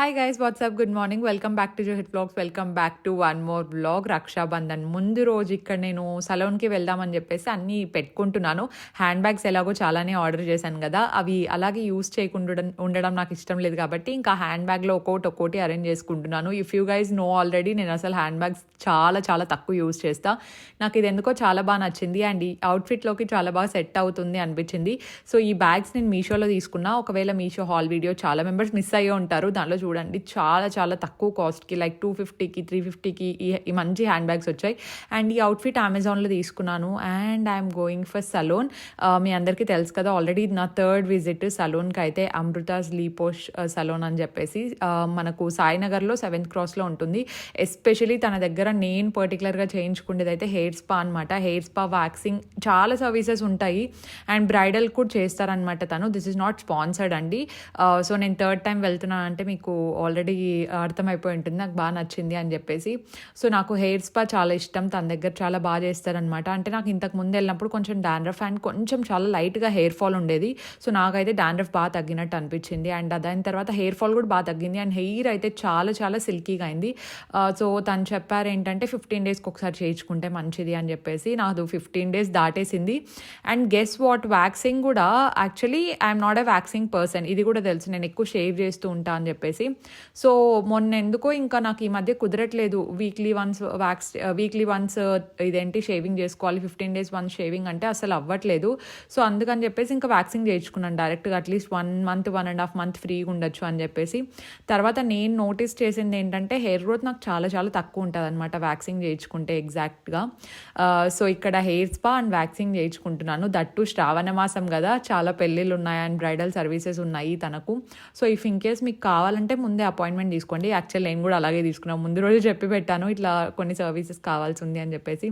Hi guys what's up good morning welcome back to Johith vlogs welcome back to one more vlog Rakshabandhan ముందు రోజు ఇక్కడ నేను సలోన్కి వెళ్దామని చెప్పేసి అన్నీ పెట్టుకుంటున్నాను. హ్యాండ్ బ్యాగ్స్ ఎలాగో చాలానే ఆర్డర్ చేశాను కదా, అవి అలాగే యూస్ చేయకుండా ఉండడం నాకు ఇష్టం లేదు కాబట్టి ఇంకా హ్యాండ్ బ్యాగ్లో ఒక్కోటి అరేంజ్ చేసుకుంటున్నాను. If you guys know already నేను అసలు హ్యాండ్ బ్యాగ్స్ చాలా తక్కువ యూస్ చేస్తా. నాకు ఇది ఎందుకో చాలా బాగా నచ్చింది అండ్ ఈ అవుట్ఫిట్లోకి చాలా బాగా సెట్ అవుతుంది అనిపించింది. సో ఈ బ్యాగ్స్ నేను మీషోలో తీసుకున్నా. ఒకవేళ మీషో హాల్ వీడియో చాలా మెంబర్స్ మిస్ అయ్యే ఉంటారు, దానిలో చూడండి చాలా తక్కువ కాస్ట్కి లైక్ 250కి 350కి ఈ మంచి హ్యాండ్ బ్యాగ్స్ వచ్చాయి. అండ్ ఈ అవుట్ఫిట్ అమెజాన్లో తీసుకున్నాను and I'm going for salon. మీ అందరికీ తెలుసు కదా, ఆల్రెడీ నా థర్డ్ విజిట్ సలోన్కి. అయితే అమృతాస్ లీపోష్ సలోన్ అని చెప్పేసి మనకు సాయినగర్లో 7th క్రాస్లో ఉంటుంది. ఎస్పెషలీ తన దగ్గర నేను పర్టికులర్గా చేయించుకునేది అయితే హెయిర్ స్పా అనమాట. హెయిర్ స్పా, వ్యాక్సింగ్, చాలా సర్వీసెస్ ఉంటాయి అండ్ బ్రైడల్ కూడా చేస్తారనమాట తను. దిస్ ఇస్ నాట్ స్పాన్సర్డ్ అండి. సో నేను థర్డ్ టైం వెళ్తున్నాను అంటే మీకు ఆల్రెడీ అర్థమైపోయి ఉంటుంది నాకు బాగా నచ్చింది అని చెప్పేసి. సో నాకు హెయిర్ స్పా చాలా ఇష్టం, తన దగ్గర చాలా బాగా చేస్తారనమాట. అంటే నాకు ఇంతకు ముందు వెళ్ళినప్పుడు కొంచెం డాండ్రఫ్ అండ్ కొంచెం చాలా లైట్గా హెయిర్ ఫాల్ ఉండేది. సో నాకైతే డాండ్రఫ్ బాగా తగ్గినట్టు అనిపించింది అండ్ దాని తర్వాత హెయిర్ ఫాల్ కూడా బాగా తగ్గింది అండ్ హెయిర్ అయితే చాలా సిల్కీగా అయింది. సో తను చెప్పారు ఏంటంటే 15 డేస్కి ఒకసారి చేయించుకుంటే మంచిది అని చెప్పేసి. నాకు 15 డేస్ దాటేసింది అండ్ గెస్ వాట్, వ్యాక్సింగ్ కూడా actually I'm not a waxing person, ఇది కూడా తెలుసు. నేను ఎక్కువ షేవ్ చేస్తూ ఉంటా అని చెప్పేసి. సో మొన్న ఎందుకో ఇంకా నాకు ఈ మధ్య కుదరట్లేదు. వీక్లీ వన్స్ ఇదేంటి షేవింగ్ చేసుకోవాలి, 15 డేస్ వన్స్ షేవింగ్ అంటే అసలు అవ్వట్లేదు. సో అందుకని చెప్పేసి ఇంకా వ్యాక్సింగ్ చేయించుకున్నాను డైరెక్ట్గా. అట్లీస్ట్ 1 month 1.5 month ఫ్రీగా ఉండొచ్చు అని చెప్పేసి. తర్వాత నేను నోటీస్ చేసింది ఏంటంటే హెయిర్ గ్రోత్ నాకు చాలా తక్కువ ఉంటుంది అనమాట వ్యాక్సింగ్ చేయించుకుంటే ఎగ్జాక్ట్గా. సో ఇక్కడ హెయిర్ స్పా అండ్ వ్యాక్సింగ్ చేయించుకుంటున్నాను. దట్టు శ్రావణ మాసం కదా, చాలా పెళ్ళిళ్ళు ఉన్నాయి అండ్ బ్రైడల్ సర్వీసెస్ ఉన్నాయి తనకు. సో ఇఫ్ ఇన్ కేస్ మీకు కావాలంటే ముందే అపాయింట్మెంట్ తీసుకోండి. యాక్చువల్ నేను కూడా అలాగే తీసుకున్నాను, ముందు రోజు చెప్పి పెట్టాను ఇట్లా కొన్ని సర్వీసెస్ కావాల్సి ఉంది అని చెప్పేసి.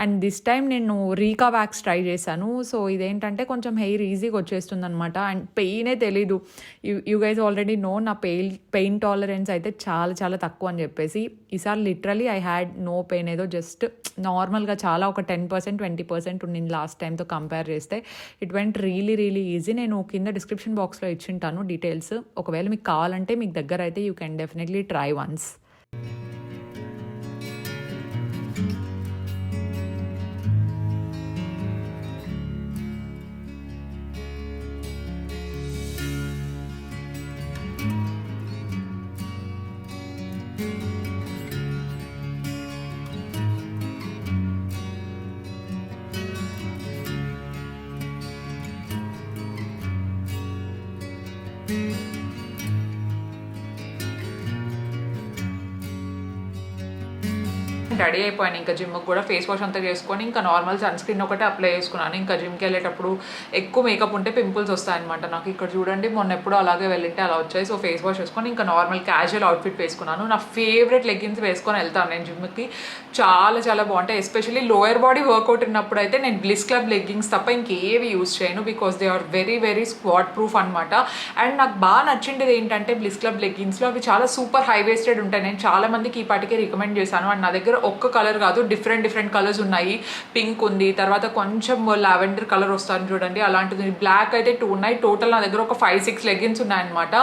అండ్ దిస్ టైం నేను రీకా వ్యాక్స్ ట్రై చేశాను. సో ఇదేంటంటే కొంచెం హెయిర్ ఈజీగా వచ్చేస్తుంది అనమాట అండ్ పెయినే తెలీదు. యూ గైజ్ ఆల్రెడీ నో నా పెయిన్ టాలరెన్స్ అయితే చాలా తక్కువ అని చెప్పేసి. ఈసారి literally I had no pain, ఏదో జస్ట్ నార్మల్గా చాలా ఒక 10% 20% ఉండింది లాస్ట్ టైంతో కంపేర్ చేస్తే. It went really easy. నేను కింద డిస్క్రిప్షన్ బాక్స్లో ఇచ్చింటాను డీటెయిల్స్. ఒకవేళ మీకు కావాలంటే మీకు దగ్గర అయితే you can definitely try once. Ready అయిపోయాను. ఇంకా జిమ్కి కూడా ఫేస్ వాష్ అంతా చేసుకొని ఇంకా నార్మల్ సన్ స్క్రీన్ ఒకటే అప్లై చేసుకున్నాను. ఇంకా జిమ్కి వెళ్ళేటప్పుడు ఎక్కువ మేకప్ ఉంటే పింపుల్స్ వస్తాయన్నమాట నాకు. ఇక్కడ చూడండి, మొన్న ఎప్పుడూ అలాగే వెళ్ళింటే అలా వచ్చాయి. సో ఫేస్ వాష్ వేసుకొని ఇంకా నార్మల్ క్యాజువల్ అవుట్ఫిట్ వేసుకున్నాను. నా ఫేవరెట్ లెగ్గిన్స్ వేసుకొని వెళ్తాను నేను జిమ్కి. చాలా బాగుంటాయి. ఎస్పెషల్లీ లోయర్ బాడీ వర్కౌట్ ఉన్నప్పుడు అయితే నేను బ్లిస్ క్లబ్ లెగ్గింగ్స్ తప్ప ఇంకేవి యూస్ చేయను, because they are very squat proof అనమాట. అండ్ నాకు బాగా నచ్చింది ఏంటంటే బ్లిస్ క్లబ్ లెగ్గింగ్స్లో అవి చాలా సూపర్ హై వేస్టెడ్ ఉంటాయి. నేను చాలా మందికి ఈ పాటికే రికమెండ్ చేశాను అండ్ నా దగ్గర ఒక్క కలర్ కాదు, డిఫరెంట్ కలర్స్ ఉన్నాయి. పింక్ ఉంది, తర్వాత కొంచెం లావెండర్ కలర్ వస్తాను చూడండి, అలాంటిది. బ్లాక్ అయితే 2 ఉన్నాయి. టోటల్ నా దగ్గర ఒక 5-6 లెగ్గిన్స్ ఉన్నాయన్నమాట.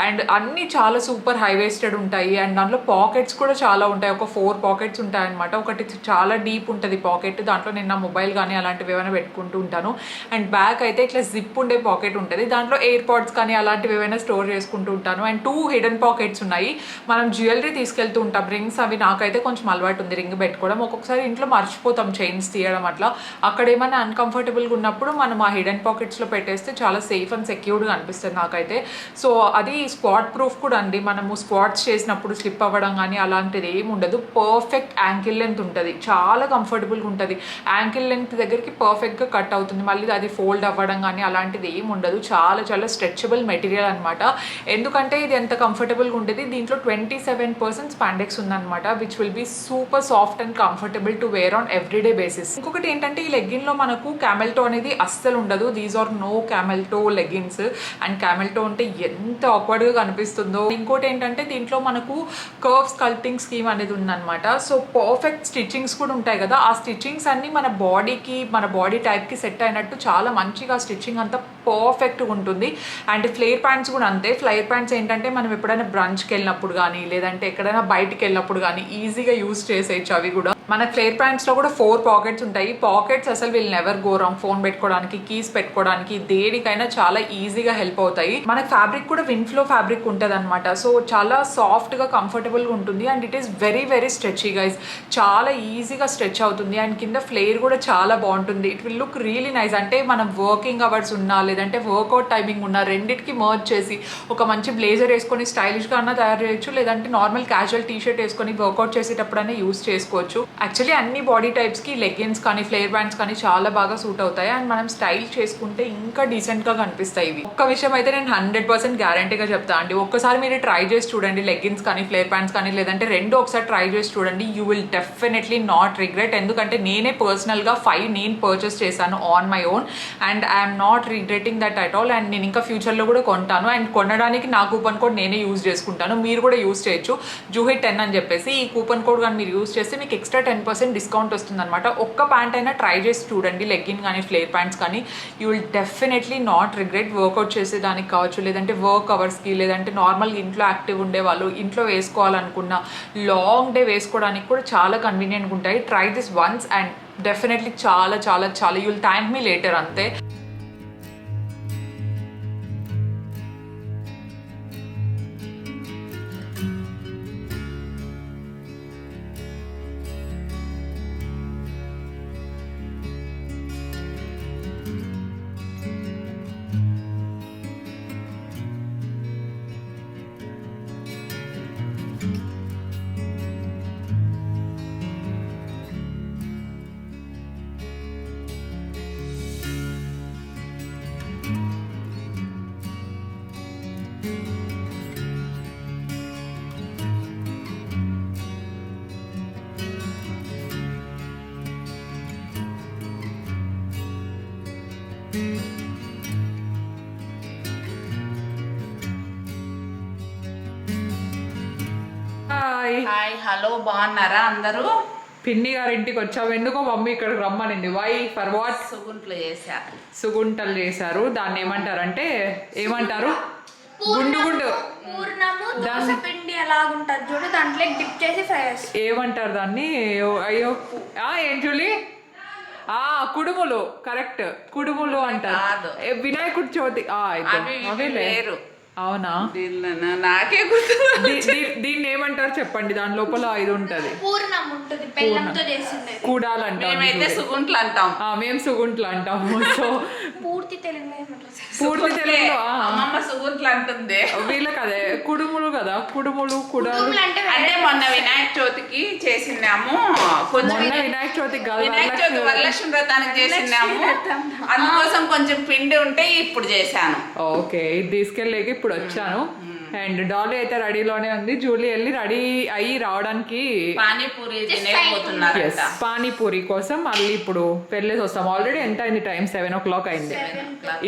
అండ్ అన్నీ చాలా సూపర్ హై వేస్టెడ్ ఉంటాయి అండ్ దాంట్లో పాకెట్స్ కూడా చాలా ఉంటాయి. ఒక 4 పాకెట్స్ ఉంటాయి అనమాట. ఒకటి చాలా డీప్ ఉంటుంది పాకెట్, దాంట్లో నేను నా మొబైల్ కానీ అలాంటివి ఏమైనా పెట్టుకుంటూ ఉంటాను. అండ్ బ్యాక్ అయితే ఇట్లా జిప్ ఉండే పాకెట్ ఉంటుంది, దాంట్లో ఎయిర్ పాడ్స్ కానీ అలాంటివి ఏమైనా స్టోర్ చేసుకుంటూ ఉంటాను. అండ్ 2 హిడెన్ పాకెట్స్ ఉన్నాయి. మనం జ్యువెలరీ తీసుకెళ్తూ ఉంటాం, రింగ్స్ అవి నాకైతే కొంచెం అలవాటు ఉంది రింగ్ పెట్టుకోవడం. ఒక్కొక్కసారి ఇంట్లో మర్చిపోతాం చైన్స్ తీయడం, అట్లా అక్కడ ఏమైనా అన్కంఫర్టబుల్గా ఉన్నప్పుడు మనం ఆ హిడెన్ పాకెట్స్లో పెట్టేస్తే చాలా సేఫ్ అండ్ సెక్యూర్డ్గా అనిపిస్తుంది నాకైతే. సో అది స్క్వాట్ ప్రూఫ్ కూడా అండి. మనము స్క్వాట్స్ చేసినప్పుడు స్లిప్ అవ్వడం కానీ అలాంటిది ఏమి ఉండదు. పర్ఫెక్ట్ యాంకిల్ లెంత్ ఉంటుంది, చాలా కంఫర్టబుల్గా ఉంటుంది. యాంకిల్ లెంత్ దగ్గరికి పర్ఫెక్ట్గా కట్ అవుతుంది, మళ్ళీ అది ఫోల్డ్ అవ్వడం కానీ అలాంటిది ఏమి ఉండదు. చాలా స్ట్రెచబుల్ మెటీరియల్ అనమాట. ఎందుకంటే ఇది ఎంత కంఫర్టబుల్గా ఉంటుంది. దీంట్లో 27% స్పాండెక్స్ ఉందన్నమాట, which will be super soft and comfortable to wear on everyday basis. ఇంకొకటి ఏంటంటే ఈ లెగ్గిన్ లో మనకు క్యామెల్ టో అనేది అస్సలు ఉండదు. These are no camel toe leggings. And camel toe అంటే ఎంత ఆక్వర్డ్ గా కనిపిస్తుందో. ఇంకోటి ఏంటంటే దీంట్లో మనకు కర్వ్ స్కల్ప్టింగ్ స్కీమ్ అనేది ఉందన్నమాట. సో పర్ఫెక్ట్ స్టిచ్చింగ్స్ కూడా ఉంటాయి కదా, ఆ స్టిచ్చింగ్స్ అన్ని మన బాడీకి, మన బాడీ టైప్ కి సెట్ అయినట్టు చాలా మంచిగా స్టిచ్చింగ్ అంతా పర్ఫెక్ట్గా ఉంటుంది. అండ్ ఫ్లేర్ ప్యాంట్స్ కూడా అంతే. ఫ్లేర్ ప్యాంట్స్ ఏంటంటే మనం ఎప్పుడైనా బ్రంచ్కి వెళ్ళినప్పుడు కానీ లేదంటే ఎక్కడైనా బయటికి వెళ్ళినప్పుడు కానీ ఈజీగా యూజ్ చేసేయచ్చు. అవి కూడా మన ఫ్లేర్ ప్యాంట్స్లో కూడా 4 పాకెట్స్ ఉంటాయి. పాకెట్స్ అసలు వీళ్ళు నెవర్ గో రాంగ్. ఫోన్ పెట్టుకోవడానికి, కీస్ పెట్టుకోవడానికి, దేనికైనా చాలా ఈజీగా హెల్ప్ అవుతాయి. మన ఫ్యాబ్రిక్ కూడా విన్ఫ్లో ఫ్యాబ్రిక్ ఉంటుంది అనమాట. సో చాలా సాఫ్ట్గా కంఫర్టబుల్గా ఉంటుంది. And it is very very stretchy guys. చాలా ఈజీగా స్ట్రెచ్ అవుతుంది. అండ్ కింద ఫ్లేర్ కూడా చాలా బాగుంటుంది. It will look really nice. అంటే మనం వర్కింగ్ అవర్స్ ఉన్నా లేదంటే వర్కౌట్ టైమింగ్ ఉన్నా రెండింటికి మర్జ్ చేసి ఒక మంచి బ్లేజర్ వేసుకొని స్టైలిష్గా అన్నా తయారు చేయొచ్చు. లేదంటే నార్మల్ క్యాజువల్ టీషర్ట్ వేసుకొని వర్కౌట్ చేసేటప్పుడైనా యూస్ చేసుకోవచ్చు. యాక్చువల్లీ అన్ని బాడీ టైప్స్కి లెగ్గిన్స్ కానీ ఫ్లేర్ బ్యాండ్స్ కానీ చాలా బాగా సూట్ అవుతాయి. అండ్ మనం స్టైల్ చేసుకుంటే ఇంకా డీసెంట్గా కనిపిస్తాయి ఇవి. ఒక్క విషయం అయితే నేను 100% గ్యారంటీగా చెప్తాను అండి. ఒక్కసారి మీరు ట్రై చేసి చూడండి, లెగ్గిన్స్ కానీ ఫ్లేర్ ప్యాంట్స్ కానీ లేదంటే రెండు ఒకసారి ట్రై చేసి చూడండి. You will definitely not regret. ఎందుకంటే నేనే పర్సనల్గా 5 నేను పర్చేస్ చేశాను on my own and I'm not regretting that at all. And నేను ఇంకా ఫ్యూచర్లో కూడా కొంటాను. అండ్ కొనడానికి నా కూపన్ కోడ్ నేనే యూజ్ చేసుకుంటాను. మీరు కూడా యూజ్ చేయొచ్చు, జూహిట్ 10 అని చెప్పేసి. ఈ కూపన్ కోడ్ కానీ మీరు యూజ్ చేస్తే మీకు ఎక్స్ట్రా 10% డిస్కౌంట్ వస్తుంది అనమాట. ఒక్క ప్యాంట్ అయినా ట్రై చేసి చూడండి, లెగ్గిన్ కానీ ఫ్లేర్ ప్యాంట్స్ కానీ. You will definitely not regret. Workout చేసేదానికి కావచ్చు, లేదంటే వర్క్ అవర్స్కి, లేదంటే నార్మల్గా ఇంట్లో యాక్టివ్ ఉండేవాళ్ళు ఇంట్లో వేసుకోవాలనుకున్న లాంగ్ డే వేసుకోవడానికి కూడా చాలా కన్వీనియంట్గా ఉంటాయి. Try this ones and definitely చాలా చాలా చాలా you will thank me later అంతే. హాయ్ హలో, బాగున్నారా అందరూ? పిన్ని గారి ఇంటికి వచ్చాము. ఎందుకో మమ్మీ ఇక్కడికి రమ్మనింది. Why for what? సుగుంట్లు చేశారు. సుగుంటలు చేశారు. దాన్ని ఏమంటారంటే ఏమంటారు? గుండు గుండు దోస పిండి ఎలాగుంటది చూడు, దాంట్లో డిప్ చేసి ఫ్రై చేస్తారు. ఏమంటారు దాన్ని? అయ్యో ఏంటి కుడుములు. కరెక్ట్, కుడుములు అంటారు. వినాయకుడి చవితి అవి వేరు. అవునా? నాకే గుర్తు. దీన్ని ఏమంటారు చెప్పండి? దాని లోపల ఇది ఉంటది, పూర్ణం ఉంటుంది, బెల్లంతో చేసింది. కూడాలు అంటాం. మేమైతే సుగుంట్లు అంటాం. మేము సుగుంట్లు అంటాము. సో పూర్తి తెలుగులో పూర్తి తెలుగులో అమ్మమ్మ సుగుంట్లు అంటుంది. వీళ్ళకి అదే కుడుములు కదా, కుడుములు కుడాలు. అంటే మొన్న వినాయక చవితికి చేసినాము. కొంచెం వినాయక చవితికి కాదు, వినాయక చవితి వరలక్ష్మి వ్రతానికి చేసినాము. అందుకోసం కొంచెం పిండి ఉంటే ఇప్పుడు చేశాను. ఓకే, ఇది తీసుకెళ్ళేకి ఇప్పుడు వచ్చాను. అండ్ డాలీ అయితే రెడీలోనే ఉంది. జూలీ వెళ్ళి రెడీ అయ్యి రావడానికి పానీపూరి తినేపోతున్నారు. పానీపూరి కోసం మళ్ళీ ఇప్పుడు వెళ్ళేసి వస్తాం. ఆల్రెడీ ఎంత అయింది? టైం 7 o'clock అయింది.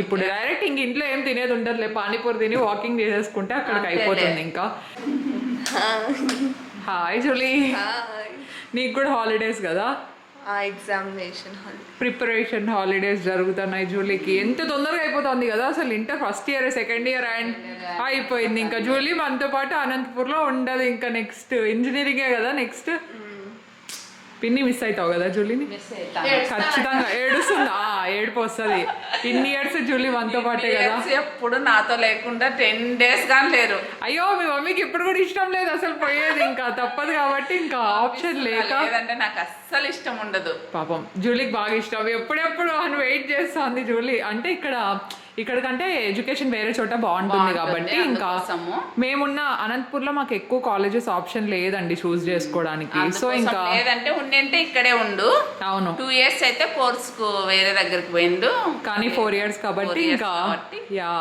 ఇప్పుడు డైరెక్ట్ ఇంక ఇంట్లో ఏం తినేది ఉండదులే, పానీపూరి తిని వాకింగ్ చేసేసుకుంటే అక్కడికి అయిపోతుంది. ఇంకా హాయ్ జూలీ, నీకు కూడా హాలిడేస్ కదా? ఎగ్జామినేషన్ ప్రిపరేషన్ హాలిడేస్ జరుగుతున్నాయి జూలీకి. ఎంత తొందరగా అయిపోతుంది కదా అసలు. Inter first year, second year and అయిపోయింది. ఇంకా జూలీ మనతో పాటు అనంతపూర్లో ఉండదు. ఇంకా నెక్స్ట్ ఇంజనీరింగే కదా నెక్స్ట్. పిన్ని మిస్ అవుతావు కదా జూలీని? ఖచ్చితంగా ఏడుస్తుందా? ఏడుపు వస్తుంది. ఇన్ని ఇయర్స్ జూలీ మనతో పాటే కదా. ఎప్పుడు నాతో లేకుండా 10 days కానీ లేరు. అయ్యో, మీ మమ్మీకి ఇప్పుడు కూడా ఇష్టం లేదు అసలు పోయేది. ఇంకా తప్పదు కాబట్టి ఇంకా ఆప్షన్ లేదంటే నాకు అస్సలు ఇష్టం ఉండదు. పాపం జూలీకి బాగా ఇష్టం. ఎప్పుడెప్పుడు అని వెయిట్ చేస్తుంది జూలీ. అంటే ఇక్కడికంటే ఎడ్యుకేషన్ వేరే చోట బాగుంటుంది కాబట్టి. ఇంకా మేమున్న అనంతపూర్లో మాకు ఎక్కువ కాలేజెస్ ఆప్షన్ లేదండి చూస్ చేసుకోవడానికి. సో ఇంకా లేదంటే ఉండింటే ఇక్కడే ఉండు. అవును, 2 years అయితే కోర్స్ కు వేరే దగ్గరికి పోయిండు. కానీ 4 years కాబట్టి ఇంకా యా.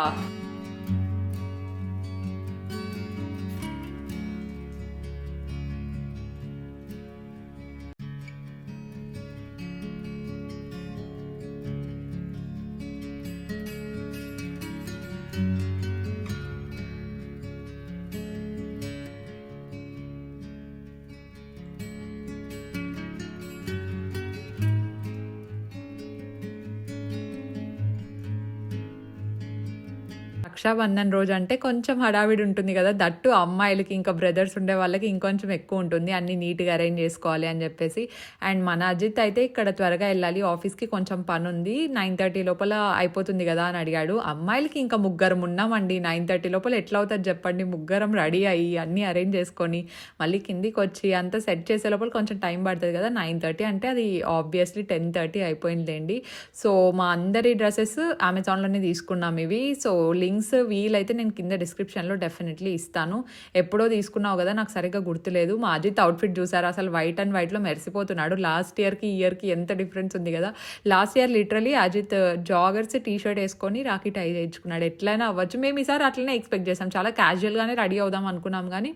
రక్షాబంధన్ రోజు అంటే కొంచెం హడావిడి ఉంటుంది కదా, దట్టు అమ్మాయిలకి ఇంకా బ్రదర్స్ ఉండే వాళ్ళకి ఇంకొంచెం ఎక్కువ ఉంటుంది, అన్ని నీట్గా అరేంజ్ చేసుకోవాలి అని చెప్పేసి. అండ్ మన అజిత్ అయితే ఇక్కడ త్వరగా వెళ్ళాలి ఆఫీస్కి, కొంచెం పని ఉంది, 9:30 లోపల అయిపోతుంది కదా అని అడిగాడు. అమ్మాయిలకి ఇంకా ముగ్గురం ఉన్నామండి, 9:30 లోపల ఎట్లా అవుతుంది చెప్పండి, ముగ్గురం రెడీ అయ్యి అన్నీ అరేంజ్ చేసుకొని మళ్ళీ కిందికి వచ్చి అంతా సెట్ చేసే లోపల కొంచెం టైం పడుతుంది కదా. 9:30 అంటే అది ఆబ్వియస్లీ 10:30 అయిపోయిందండి. సో మా అందరి డ్రెస్సెస్ అమెజాన్లోనే తీసుకున్నాం ఇవి. సో లింక్స్ వీలైతే నేను కింద డిస్క్రిప్షన్లో డెఫినెట్లీ ఇస్తాను. ఎప్పుడో తీసుకున్నావు కదా, నాకు సరిగ్గా గుర్తులేదు. మా అజిత్ అవుట్ఫిట్ చూసారు, అసలు వైట్ అండ్ వైట్లో మెరిసిపోతున్నాడు. లాస్ట్ ఇయర్కి ఈ ఇయర్కి ఎంత డిఫరెన్స్ ఉంది కదా. Last year literally Ajit joggers T-shirt వేసుకొని రాఖీ టై చేయించుకున్నాడు. ఎట్లయినా అవ్వచ్చు, మేము ఈసారి అట్లనే ఎక్స్పెక్ట్ చేసాం, చాలా క్యాజువల్గానే రెడీ అవుదాం అనుకున్నాం. కానీ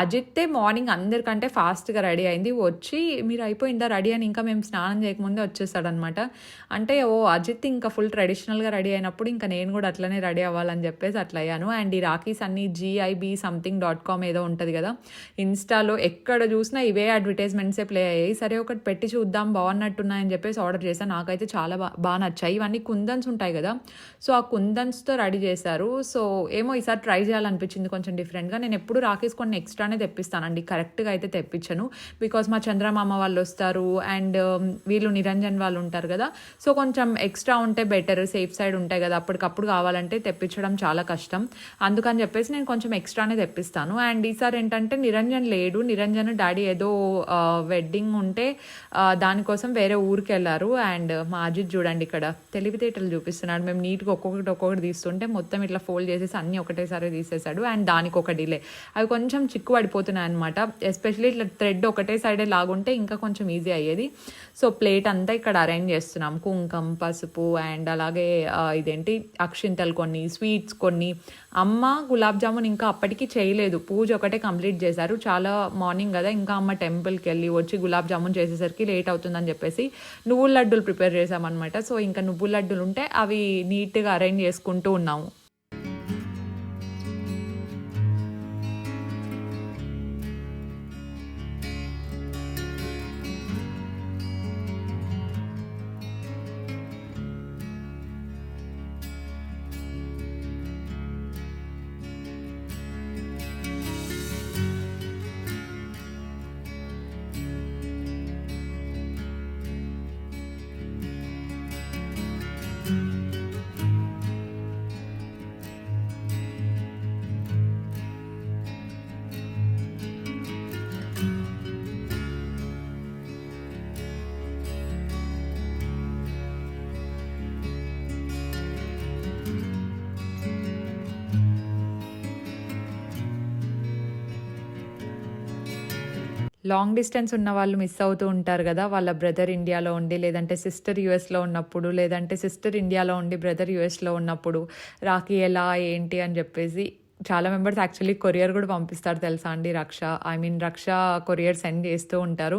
అజిత్తే మార్నింగ్ అందరికంటే ఫాస్ట్గా రెడీ అయింది. వచ్చి మీరు అయిపోయిందా రెడీ అని, ఇంకా మేము స్నానం చేయకముందే వచ్చేసాడనమాట. అంటే అజిత్ ఇంకా ఫుల్ ట్రెడిషనల్గా రెడీ అయినప్పుడు ఇంకా నేను కూడా అట్లనే రెడీ అవ్వాలని చెప్పేసి అట్లా అయ్యాను. అండ్ ఈ రాఖీస్ అన్ని GIB-something.com ఏదో ఉంటుంది కదా, ఇన్స్టాలో ఎక్కడ చూసినా ఇవే అడ్వర్టైజ్మెంట్సే ప్లే అయ్యాయి. సరే ఒకటి పెట్టి చూద్దాం బాగున్నట్టున్నాయని చెప్పేసి ఆర్డర్ చేశాను. నాకైతే చాలా బాగా నచ్చాయి. ఇవన్నీ కుందన్స్ ఉంటాయి కదా, సో ఆ కుందన్స్తో రెడీ చేశారు. సో ఏమో ఈసారి ట్రై చేయాలనిపించింది కొంచెం డిఫరెంట్గా. నేను ఎప్పుడు రాఖీస్ కొన్ని ఎక్స్ట్రానే తెప్పిస్తానండి, కరెక్ట్గా అయితే తెప్పించను. బికాస్ మా చంద్రమామ వాళ్ళు వస్తారు అండ్ వీళ్ళు నిరంజన్ వాళ్ళు ఉంటారు కదా, సో కొంచెం ఎక్స్ట్రా ఉంటే బెటర్, సేఫ్ సైడ్ ఉంటాయి కదా, అప్పటికప్పుడు కావాలంటే తెప్పించడం చాలా కష్టం. అందుకని చెప్పేసి నేను కొంచెం ఎక్స్ట్రానే తెప్పిస్తాను. అండ్ ఈసారి ఏంటంటే నిరంజన్ లేడు, నిరంజన్ డాడీ ఏదో వెడ్డింగ్ ఉంటే దానికోసం వేరే ఊరికి వెళ్ళారు. అండ్ మా అజిత్ చూడండి ఇక్కడ తెలివితేటలు చూపిస్తున్నాడు. మేము నీట్గా ఒక్కొక్కటి తీస్తుంటే మొత్తం ఇట్లా ఫోల్డ్ చేసేసి అన్నీ ఒకటేసారి తీసేశాడు. అండ్ దానికి ఒక డిలే, అవి కొంచెం చిక్కు పడిపోతున్నాయి అనమాట. ఎస్పెషల్లీ ఇట్లా థ్రెడ్ ఒకటే సైడే లాగుంటే ఇంకా కొంచెం ఈజీ అయ్యేది. సో ప్లేట్ అంతా ఇక్కడ అరేంజ్ చేస్తున్నాం, కుంకం, పసుపు అండ్ అలాగే ఇదేంటి అక్షింతలు కొన్ని, స్వీట్స్ కొన్ని. అమ్మ గులాబ్ జామున్ ఇంకా అప్పటికి చేయలేదు, పూజ ఒకటే కంప్లీట్ చేశారు. చాలా మార్నింగ్ కదా, ఇంకా అమ్మ టెంపుల్కి వెళ్ళి వచ్చి గులాబ్ జామున్ చేసేసరికి లేట్ అవుతుందని చెప్పేసి నువ్వుల లడ్డూలు ప్రిపేర్ చేసామన్నమాట. సో ఇంకా నువ్వుల లడ్డూలు ఉంటే అవి నీట్గా అరేంజ్ చేసుకుంటూ ఉన్నాము. లాంగ్ డిస్టెన్స్ ఉన్న వాళ్ళు మిస్ అవుతూ ఉంటారు కదా, వాళ్ళ బ్రదర్ ఇండియాలో ఉండి లేదంటే సిస్టర్ యూఎస్లో ఉన్నప్పుడు, లేదంటే సిస్టర్ ఇండియాలో ఉండి బ్రదర్ యూఎస్లో ఉన్నప్పుడు రాఖీ ఎలా ఏంటి అని చెప్పేసి. చాలా మెంబర్స్ యాక్చువల్లీ కొరియర్ కూడా పంపిస్తారు తెలుసా అండి, రక్ష కొరియర్ సెండ్ చేస్తూ ఉంటారు.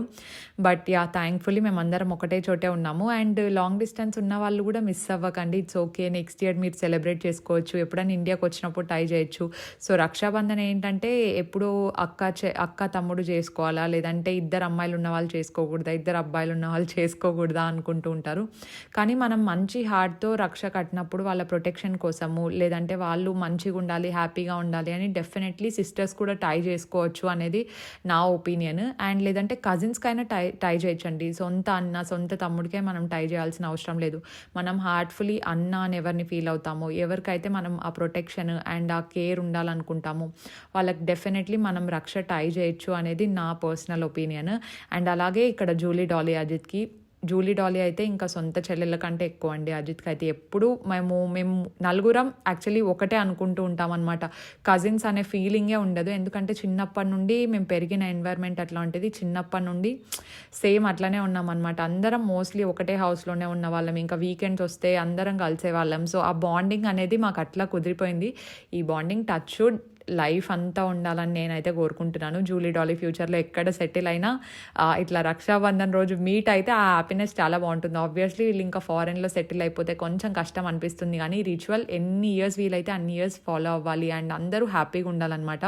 బట్ యా థ్యాంక్ఫుల్లీ మేమందరం ఒకటే చోటే ఉన్నాము. అండ్ లాంగ్ డిస్టెన్స్ ఉన్న వాళ్ళు కూడా మిస్ అవ్వకండి, ఇట్స్ ఓకే, నెక్స్ట్ ఇయర్ మీరు సెలబ్రేట్ చేసుకోవచ్చు, ఎప్పుడైనా ఇండియాకి వచ్చినప్పుడు ట్రై చేయొచ్చు. సో రక్షాబంధన్ ఏంటంటే ఎప్పుడు అక్క తమ్ముడు చేసుకోవాలా, లేదంటే ఇద్దరు అమ్మాయిలు ఉన్న వాళ్ళు చేసుకోకూడదా, ఇద్దరు అబ్బాయిలు ఉన్న వాళ్ళు చేసుకోకూడదా అనుకుంటూ ఉంటారు. కానీ మనం మంచి హార్ట్తో రక్ష కట్టినప్పుడు వాళ్ళ ప్రొటెక్షన్ కోసము, లేదంటే వాళ్ళు మంచిగా ఉండాలి, హ్యాపీగా ఉండాలి అని డెఫినెట్లీ సిస్టర్స్ కూడా టై చేసుకోవచ్చు అనేది నా ఒపీనియన్. అండ్ లేదంటే కజిన్స్కైనా టై చేయొచ్చండి, సొంత అన్న సొంత తమ్ముడికే మనం టై చేయాల్సిన అవసరం లేదు. మనం హార్ట్ఫుల్లీ అన్న అని ఎవరిని ఫీల్ అవుతామో, ఎవరికైతే మనం ఆ ప్రొటెక్షన్ అండ్ ఆ కేర్ ఉండాలనుకుంటామో వాళ్ళకి డెఫినెట్లీ మనం రక్ష టై చేయొచ్చు అనేది నా పర్సనల్ ఒపీనియన్. అండ్ అలాగే ఇక్కడ జూలీ డాలీ అజిత్కి, జూలీ డాలీ అయితే ఇంకా సొంత చెల్లెళ్ళ కంటే ఎక్కువ అండి. అజిత్కి అయితే ఎప్పుడు మేము నలుగురం యాక్చువల్లీ ఒకటే అనుకుంటూ ఉంటాం అనమాట, కజిన్స్ అనే ఫీలింగే ఉండదు. ఎందుకంటే చిన్నప్పటి నుండి మేము పెరిగిన ఎన్వైర్న్మెంట్ అట్లాంటిది, చిన్నప్పటి నుండి సేమ్ అట్లనే ఉన్నాం అనమాట. అందరం మోస్ట్లీ ఒకటే హౌస్లోనే ఉన్న వాళ్ళం, ఇంకా వీకెండ్స్ వస్తే అందరం కలిసే వాళ్ళం. సో ఆ బాండింగ్ అనేది మాకు అట్లా కుదిరిపోయింది. ఈ బాండింగ్ టచ్ లైఫ్ అంతా ఉండాలని నేనైతే కోరుకుంటున్నాను. జూలీ డాలీ ఫ్యూచర్లో ఎక్కడ సెటిల్ అయినా ఇట్లా రక్షాబంధన్ రోజు మీట్ అయితే ఆ హ్యాపీనెస్ చాలా బాగుంటుంది. ఆబ్వియస్లీ వీళ్ళు ఇంకా ఫారెన్లో సెటిల్ అయిపోతే కొంచెం కష్టం అనిపిస్తుంది, కానీ రిచువల్ ఎన్ని ఇయర్స్ వీలైతే అన్ని ఇయర్స్ ఫాలో అవ్వాలి అండ్ అందరూ హ్యాపీగా ఉండాలన్నమాట.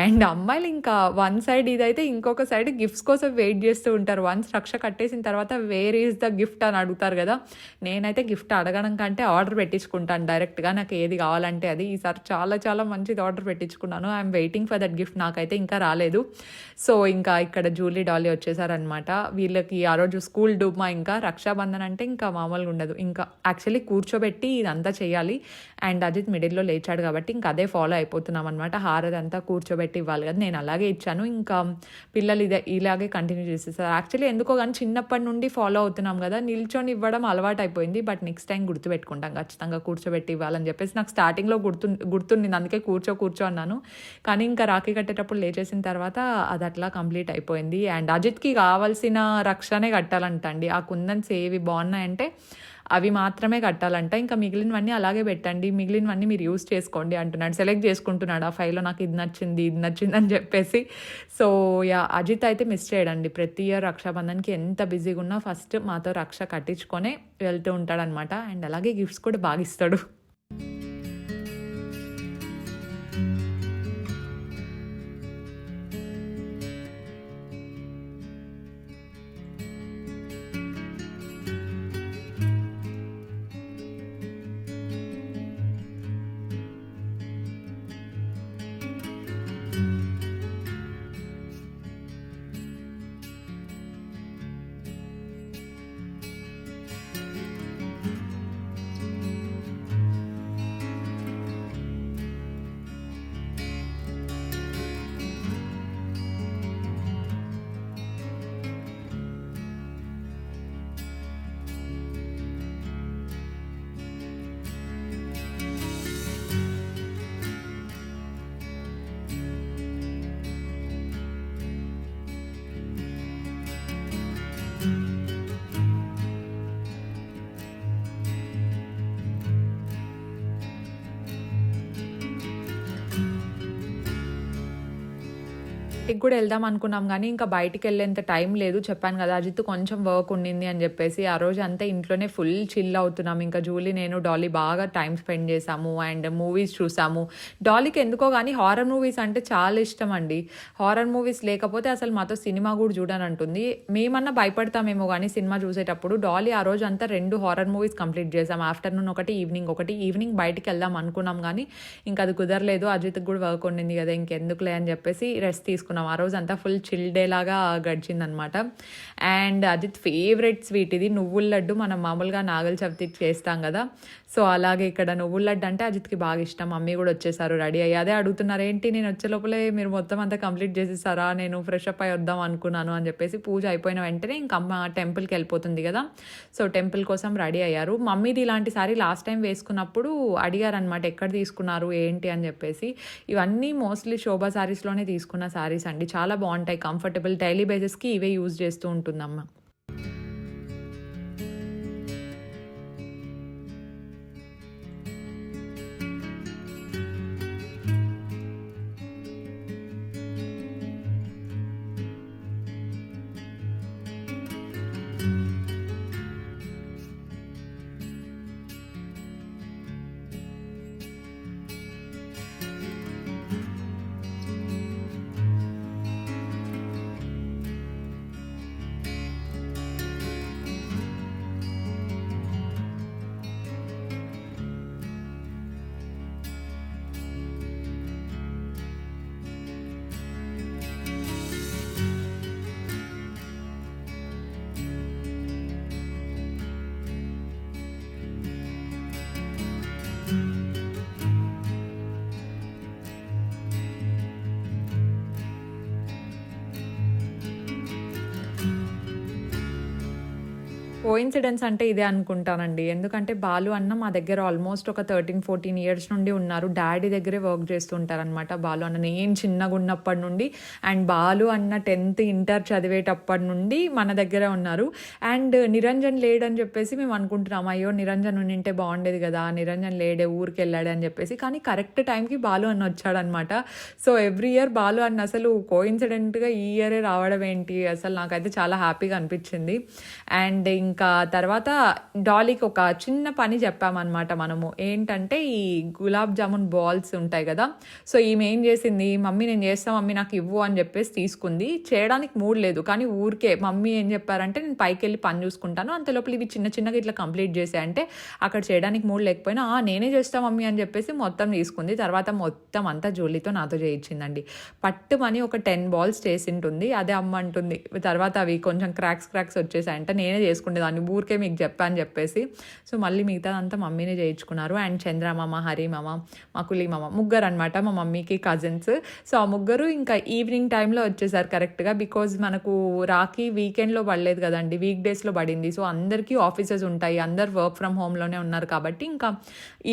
అండ్ అమ్మాయిలు ఇంకా వన్ సైడ్ ఇదైతే ఇంకొక సైడ్ గిఫ్ట్స్ కోసం వెయిట్ చేస్తూ ఉంటారు. వన్స్ రక్ష కట్టేసిన తర్వాత వేర్ ఈజ్ ద గిఫ్ట్ అని అడుగుతారు కదా. నేనైతే గిఫ్ట్ అడగడం కంటే ఆర్డర్ పెట్టించుకుంటాను డైరెక్ట్గా, నాకు ఏది కావాలంటే అది. ఈసారి చాలా చాలా మంచిది ఆర్డర్ పెట్టించుకున్నాను. I'm waiting for that gift, నాకైతే ఇంకా రాలేదు. సో ఇంకా ఇక్కడ జూలీ డాలీ వచ్చేసారనమాట. వీళ్ళకి ఆ రోజు స్కూల్ డుమ్మా, ఇంకా రక్షాబంధన్ అంటే ఇంకా మామూలుగా ఉండదు. ఇంకా యాక్చువల్లీ కూర్చోబెట్టి ఇదంతా చేయాలి అండ్ అజిత్ మిడిల్లో లేచాడు కాబట్టి ఇంకా అదే ఫాలో అయిపోతున్నాం అనమాట. హారది అంతా కూర్చోబెట్టి ఇవ్వాలి కదా, నేను అలాగే ఇచ్చాను. ఇంకా పిల్లలు ఇలాగే కంటిన్యూ చేసేసారు. యాక్చువల్లీ ఎందుకో కానీ చిన్నప్పటి నుండి ఫాలో అవుతున్నాం కదా, నిల్చొని ఇవ్వడం అలవాటు అయిపోయింది. బట్ నెక్స్ట్ టైం గుర్తుపెట్టుకుంటాం, ఖచ్చితంగా కూర్చోబెట్టి ఇవ్వాలని చెప్పేసి. నాకు స్టార్టింగ్లో గుర్తుండింది, అందుకే కూర్చో అన్నాను. కానీ ఇంకా రాఖీ కట్టేటప్పుడు లేచేసిన తర్వాత అది అట్లా కంప్లీట్ అయిపోయింది. అండ్ అజిత్కి కావాల్సిన రక్షణే కట్టాలంటండి. ఆ కుందన్స్ ఏవి బాగున్నాయంటే అవి మాత్రమే కట్టాలంట. ఇంకా మిగిలినవన్నీ అలాగే పెట్టండి, మిగిలినవన్నీ మీరు యూస్ చేసుకోండి అంటున్నాడు. సెలెక్ట్ చేసుకుంటున్నాడు ఆ ఫైల్లో, నాకు ఇది నచ్చింది అని చెప్పేసి. సో అజిత్ అయితే మిస్ చేయడండి. ప్రతి ఇయర్ రక్షాబంధన్కి ఎంత బిజీగా ఉన్నా ఫస్ట్ మాతో రక్ష కట్టించుకొనే వెళ్తూ ఉంటాడనమాట. అండ్ అలాగే గిఫ్ట్స్ కూడా బాగా ఇస్తాడు. బయటికి కూడా వెళ్దాం అనుకున్నాం కానీ ఇంకా బయటికి వెళ్ళేంత టైం లేదు. చెప్పాను కదా అజిత్ కొంచెం వర్క్ ఉండింది అని చెప్పేసి. ఆ రోజు అంతా ఇంట్లోనే ఫుల్ చిల్ అవుతున్నాం. ఇంకా జూలీ, నేను, డాలీ బాగా టైం స్పెండ్ చేసాము అండ్ మూవీస్ చూసాము. డాలీకి ఎందుకో కానీ హారర్ మూవీస్ అంటే చాలా ఇష్టం అండి. హారర్ మూవీస్ లేకపోతే అసలు మాతో సినిమా కూడా చూడనంటుంది. మేమన్నా భయపడతామేమో కానీ సినిమా చూసేటప్పుడు. డాలీ ఆ రోజు అంతా 2 హారర్ మూవీస్ కంప్లీట్ చేసాం. ఆఫ్టర్నూన్ ఒకటి, ఈవినింగ్ ఒకటి. ఈవినింగ్ బయటికి వెళ్దాం అనుకున్నాం కానీ ఇంకా అది కుదరలేదు. అజిత్కి కూడా వర్క్ ఉండింది కదా, ఇంకెందుకులే అని చెప్పేసి రెస్ట్ తీసుకున్నాం. ఆ రోజు అంతా ఫుల్ చిల్ డే లాగా గడిచిందనమాట. అండ్ అజిత్ ఫేవరెట్ స్వీట్ ఇది, నువ్వుల లడ్డు. మనం మామూలుగా నాగల చవితికి చేస్తాం కదా, సో అలాగే ఇక్కడ నువ్వుల లడ్డు అంటే అజిత్కి బాగా ఇష్టం. మమ్మీ కూడా వచ్చేసారు, రెడీ అయ్యి. అదే అడుగుతున్నారు, ఏంటి నేను వచ్చే లోపలే మీరు మొత్తం అంతా కంప్లీట్ చేసేసారా, నేను ఫ్రెష్ అప్ అయి వద్దాం అనుకున్నాను అని చెప్పేసి. పూజ అయిపోయిన వెంటనే ఇంక అమ్మ టెంపుల్కి వెళ్ళిపోతుంది కదా, సో టెంపుల్ కోసం రెడీ అయ్యారు. మమ్మీది ఇలాంటి సారీ లాస్ట్ టైం వేసుకున్నప్పుడు అడిగారనమాట, ఎక్కడ తీసుకున్నారు ఏంటి అని చెప్పేసి. ఇవన్నీ మోస్ట్లీ శోభా సారీస్లోనే తీసుకున్న సారీస్ అండి, చాలా బాగుంటాయి, కంఫర్టబుల్. డైలీ బేసిస్కి ఇవే యూజ్ చేస్తూ ఉంటుందమ్మ. కోయిన్సిడెన్స్ అంటే ఇదే అనుకుంటానండి. ఎందుకంటే బాలు అన్న మా దగ్గర ఆల్మోస్ట్ ఒక 13-14 ఇయర్స్ నుండి ఉన్నారు. డాడీ దగ్గరే వర్క్ చేస్తూ ఉంటారనమాట బాలు అన్న. నేను చిన్నగా ఉన్నప్పటి నుండి అండ్ బాలు అన్న 10th ఇంటర్ చదివేటప్పటి నుండి మన దగ్గరే ఉన్నారు. అండ్ నిరంజన్ లేడని చెప్పేసి మేము అనుకుంటున్నాం, అయ్యో నిరంజన్ ఉండింటే బాగుండేది కదా, నిరంజన్ లేడే ఊరికి వెళ్ళాడు అని చెప్పేసి. కానీ కరెక్ట్ టైంకి బాలు అన్న వచ్చాడనమాట. సో ఎవ్రీ ఇయర్ బాలు అన్న అసలు కోయిన్సిడెంట్గా ఈ ఇయరే రావడం ఏంటి, అసలు నాకైతే చాలా హ్యాపీగా అనిపించింది. అండ్ ఇంకా తర్వాత డాలీకి ఒక చిన్న పని చెప్పామన్నమాట మనము. ఏంటంటే ఈ గులాబ్ జామున్ బాల్స్ ఉంటాయి కదా, సో ఈమె ఏం చేసింది, మమ్మీ నేను చేస్తా మమ్మీ నాకు ఇవ్వు అని చెప్పేసి తీసుకుంది. చేయడానికి మూడ్ లేదు కానీ ఊరికే మమ్మీ ఏం చెప్పారంటే నేను పైకి వెళ్ళి పని చూసుకుంటాను, అంతలోపల ఇవి చిన్న చిన్నగా ఇట్లా కంప్లీట్ చేసాయంటే అక్కడ చేయడానికి మూడ్ లేకపోయినా నేనే చేస్తా మమ్మీ అని చెప్పేసి మొత్తం తీసుకుంది. తర్వాత మొత్తం అంతా జోలితో నాతో చేయించిందండి. పట్టుమని ఒక 10 బాల్స్ చేసింటుంది. అదే అమ్మ అంటుంది తర్వాత అవి కొంచెం క్రాక్స్ వచ్చేసాయంటే నేనే చేసుకునేదాన్ని, ఊరికే మీకు చెప్పాను చెప్పేసి. సో మళ్ళీ మిగతా అంతా మమ్మీనే చేయించుకున్నారు. అండ్ చంద్రమామ, హరిమామ, మకులి మామ ముగ్గురు అనమాట మా మమ్మీకి కజిన్స్. సో ఆ ముగ్గురు ఇంకా ఈవినింగ్ టైంలో వచ్చేసారు కరెక్ట్గా. బికాజ్ మనకు రాఖీ వీకెండ్లో పడలేదు కదండి, వీక్ డేస్లో పడింది. సో అందరికీ ఆఫీసెస్ ఉంటాయి, అందరు వర్క్ ఫ్రమ్ హోమ్లోనే ఉన్నారు కాబట్టి ఇంకా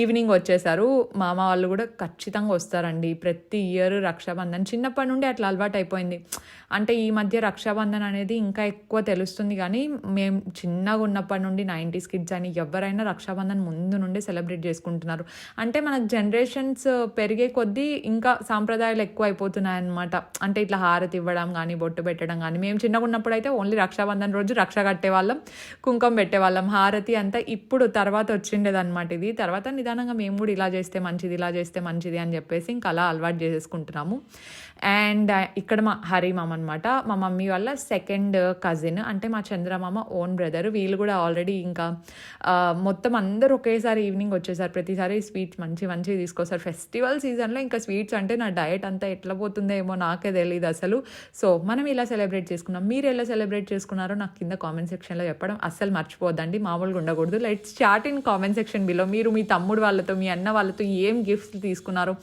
ఈవినింగ్ వచ్చేసారు. మామ వాళ్ళు కూడా ఖచ్చితంగా వస్తారండి ప్రతి ఇయర్ రక్షాబంధన్. చిన్నప్పటి నుండి అట్లా అలవాటు అయిపోయింది. అంటే ఈ మధ్య రక్షాబంధన్ అనేది ఇంకా ఎక్కువ తెలుస్తుంది కానీ మేము చిన్నగా ఉన్నప్పటి నుండి 90s కిడ్స్ అని ఎవరైనా రక్షాబంధన్ ముందు నుండి సెలబ్రేట్ చేసుకుంటున్నారు. అంటే మనకు జనరేషన్స్ పెరిగే కొద్దీ ఇంకా సాంప్రదాయాలు ఎక్కువ అయిపోతున్నాయి అన్నమాట. అంటే ఇట్లా హారతి ఇవ్వడం కానీ బొట్టు పెట్టడం కానీ. మేము చిన్నగా ఉన్నప్పుడు అయితే ఓన్లీ రక్షాబంధన్ రోజు రక్ష కట్టేవాళ్ళం, కుంకుమ పెట్టేవాళ్ళం, హారతి అంతా ఇప్పుడు తర్వాత వచ్చిండేది అనమాట. ఇది తర్వాత నిదానంగా మేము కూడా ఇలా చేస్తే మంచిది అని చెప్పేసి ఇంకా అలా అలవాటు చేసేసుకుంటున్నాము. అండ్ ఇక్కడ మా హరిమామ అనమాట, మా మమ్మీ వాళ్ళ సెకండ్ కజిన్, అంటే మా చంద్రమామ ఓన్ బ్రదర్. వీళ్ళు కూడా ఆల్రెడీ ఇంకా మొత్తం అందరూ ఒకేసారి ఈవినింగ్ వచ్చేసారు. ప్రతిసారి స్వీట్స్ మంచి తీసుకొస్తారు. ఫెస్టివల్ సీజన్లో ఇంకా స్వీట్స్ అంటే నా డయట్ అంతా ఎట్లా పోతుందో ఏమో నాకే తెలియదు అసలు. సో మనం ఇలా సెలబ్రేట్ చేసుకున్నాం. మీరు ఎలా సెలబ్రేట్ చేసుకున్నారో నాకు కింద కామెంట్ సెక్షన్లో చెప్పడం అస్సలు మర్చిపోద్దండి, మామూలుగా ఉండకూడదు. Let's chat in comment section below. మీరు మీ తమ్ముడు వాళ్ళతో, మీ అన్న వాళ్ళతో ఏం గిఫ్ట్స్ తీసుకున్నారు?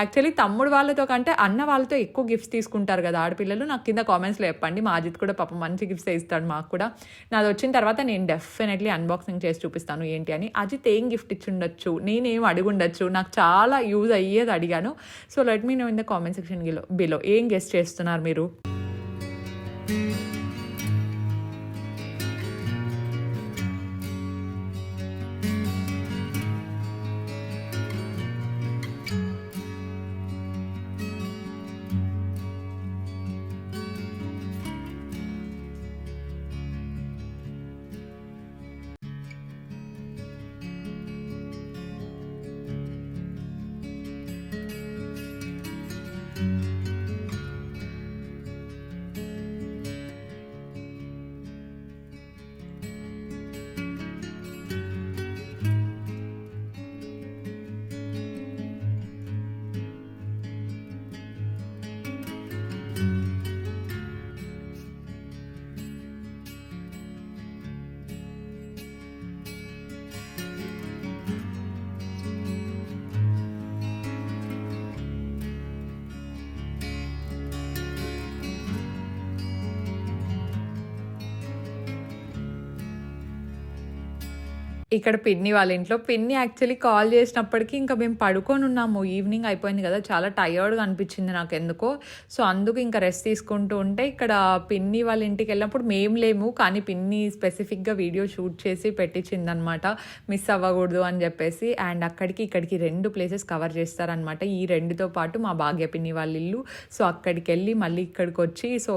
యాక్చువల్లీ తమ్ముడు వాళ్ళతో కంటే అన్న వాళ్ళతో ఎక్కువ గిఫ్ట్స్ తీసుకుంటారు కదా ఆడపిల్లలు. నాకు కింద కామెంట్స్లో చెప్పండి. మా అజిత్ కూడా పాపం మంచి గిఫ్ట్స్ ఇస్తాడు మాకు కూడా. నాది వచ్చిన తర్వాత నేను డెఫినెట్లీ అన్బాక్సింగ్ చేసి చూపిస్తాను ఏంటి అని. అజిత్ ఏం గిఫ్ట్ ఇచ్చిండొచ్చు, నేనేం అడుగుండొచ్చు, నాకు చాలా యూజ్ అయ్యేది అడిగాను. So let me know in the comment section below ఏం గెస్ట్ చేస్తున్నారు మీరు. ఇక్కడ పిన్ని వాళ్ళ ఇంట్లో. పిన్ని యాక్చువల్లీ కాల్ చేసినప్పటికీ ఇంకా మేము పడుకొని ఉన్నాము, ఈవినింగ్ అయిపోయింది కదా, చాలా టయర్డ్గా అనిపించింది నాకు ఎందుకో. సో అందుకు ఇంకా రెస్ట్ తీసుకుంటూ ఉంటే ఇక్కడ పిన్ని వాళ్ళ ఇంటికి వెళ్ళినప్పుడు మేము లేము కానీ పిన్ని స్పెసిఫిక్గా వీడియో షూట్ చేసి పెట్టించింది అనమాట, మిస్ అవ్వకూడదు అని చెప్పేసి. అండ్ అక్కడికి ఇక్కడికి 2 ప్లేసెస్ కవర్ చేస్తారనమాట. ఈ 2తో పాటు మా భాగ్య పిన్ని వాళ్ళ ఇల్లు. సో అక్కడికి వెళ్ళి మళ్ళీ ఇక్కడికి వచ్చి, సో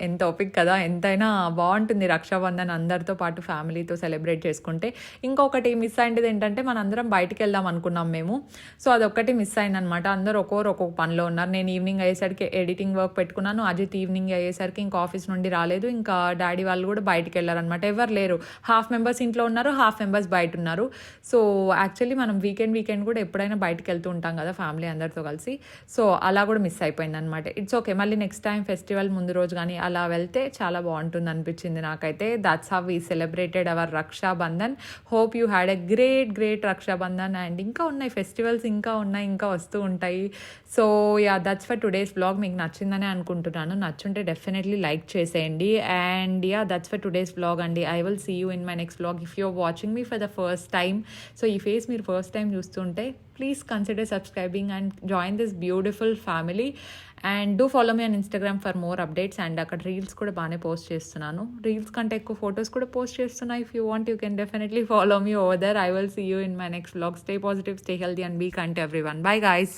ఎంత ఓపిక కదా, ఎంతైనా బాగుంటుంది రక్షాబంధన్ అందరితో పాటు ఫ్యామిలీతో సెలబ్రేట్ చేసుకుంటే. ఇంకొకటి మిస్ అయింది ఏంటంటే మనందరం బయటికి వెళ్దాం అనుకున్నాం మేము. సో అదొక్కటి మిస్ అయిందనమాట. అందరూ ఒక్కొక్క పనిలో ఉన్నారు. నేను ఈవినింగ్ అయ్యేసరికి ఎడిటింగ్ వర్క్ పెట్టుకున్నాను, అజిత్ ఈవినింగ్ అయ్యేసరికి ఇంకా ఆఫీస్ నుండి రాలేదు. ఇంకా డాడీ వాళ్ళు కూడా బయటికి వెళ్ళారనమాట, ఎవరు లేరు. హాఫ్ మెంబర్స్ ఇంట్లో ఉన్నారు, హాఫ్ మెంబర్స్ బయట ఉన్నారు. సో యాక్చువల్లీ మనం వీకెండ్ కూడా ఎప్పుడైనా బయటకు వెళ్తూ ఉంటాం కదా ఫ్యామిలీ అందరితో కలిసి. సో అలా కూడా మిస్ అయిపోయింది అనమాట. ఇట్స్ ఓకే, మళ్ళీ నెక్స్ట్ టైం ఫెస్టివల్ ముందు రోజు కానీ అలా వెళ్తే చాలా బాగుంటుంది అనిపించింది నాకైతే. That's how we celebrated our Rakshabandhan. Hope you had a great Rakshabandhan. And ఇంకా ఉన్నాయి ఫెస్టివల్స్, ఇంకా వస్తూ ఉంటాయి. So yeah, that's for today's blog. మీకు నచ్చిందని అనుకుంటున్నాను. నచ్చుంటే డెఫినెట్లీ లైక్ చేసేయండి. And yeah, that's for today's blog అండి. I will see you in my next blog. If you're watching me for the first time, so ఈ face మీరు first time చూస్తుంటే please consider subscribing and join this beautiful family. And do follow me on Instagram for more updates. And అక్కడ reels కూడా బాగానే post చేస్తున్నాను. Reels కంటే ఎక్కువ photos కూడా పోస్ట్ చేస్తున్నా. If you want, you can definitely follow me over there. I will see you in my next vlog. Stay positive, stay healthy, and be kind to everyone. Bye guys.